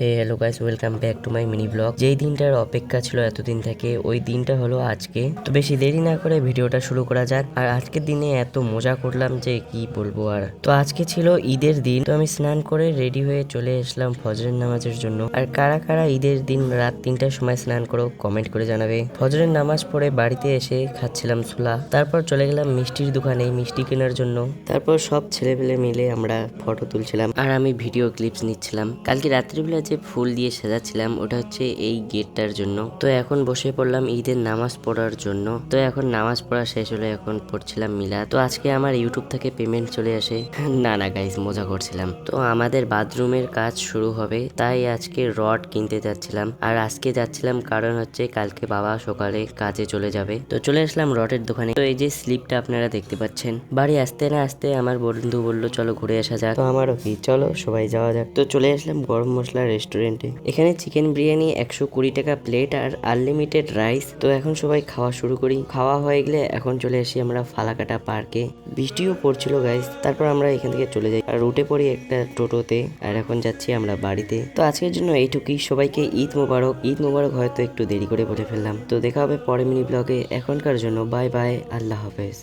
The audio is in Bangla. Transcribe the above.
Hey hello guys, welcome back to my mini blog. যেই দিনটার অপেক্ষা ছিল এতদিন থেকে, ওই দিনটা হলো আজকে। তো বেশি দেরি না করে ভিডিওটা শুরু করা যাক। আর আজকের দিনে এত মজা করলাম যে কি বলবো আর। তো আজকে ছিল ঈদের দিন, তো আমি স্নান করে রেডি হয়ে চলে আসলাম ফজরের নামাজের জন্য। আর কারা কারা ঈদের দিন রাত 3টার সময় স্নান করো কমেন্ট করে জানাবে। ফজরের নামাজ পড়ে বাড়িতে এসে খাচ্ছিলাম ছোলা, তারপর চলে গেলাম মিষ্টির দোকানে মিষ্টি কেনার জন্য। তারপর সব ছেলেপেলে মিলে আমরা ফটো তুলছিলাম আর আমি ভিডিও ক্লিপস নিচ্ছিলাম। কালকে রাত্রিবেলা যে ফুল দিয়ে সাজাচ্ছিলাম ওটা হচ্ছে এই গেটটার জন্য। তো এখন বসে পড়লাম ঈদের নামাজ পড়ার জন্য। তো এখন নামাজ পড়া শেষ হলে এখন পড়ছিলাম মিলাদ। তো আজকে আমার ইউটিউব থেকে পেমেন্ট চলে আসে। না না গাইস, মজা করছিলাম। তো আমাদের বাথরুমের কাজ শুরু হবে, তাই আজকে রড কিনতে যাচ্ছিলাম। আর আজকে যাচ্ছিলাম কারণ হচ্ছে কালকে বাবা সকালে কাজে চলে যাবে। তো চলে আসলাম রডের দোকানে। তো এই যে স্লিপটা আপনারা দেখতে পাচ্ছেন। বাড়ি আসতে না আসতে আমার বন্ধু বললো চলো ঘুরে আসা যাক। তো আমারও কি, চলো সবাই যাওয়া যাক। তো চলে আসলাম গরম মশলা রেস্টুরেন্টে। এখানে চিকেন বিরিয়ানি 120 টাকা প্লেট আর আনলিমিটেড রাইস। তো এখন সবাই খাওয়া শুরু করি। খাওয়া হয়ে গেলে এখন চলে আসি আমরা ফালাকাটা পার্কে। বৃষ্টিও পড়ছিল গাইস। তারপর আমরা এখান থেকে চলে যাই আর উঠে পড়ি একটা টোটোতে। আর এখন যাচ্ছি আমরা বাড়িতে। তো আজকের জন্য এইটুকুই। সবাইকে ঈদ মোবারক। ঈদ মোবারক হয়তো একটু দেরি করে বলে ফেললাম। তো দেখা হবে পরে মিনি ব্লগে। এখনকার জন্য বাই বাই, আল্লাহ হাফেজ।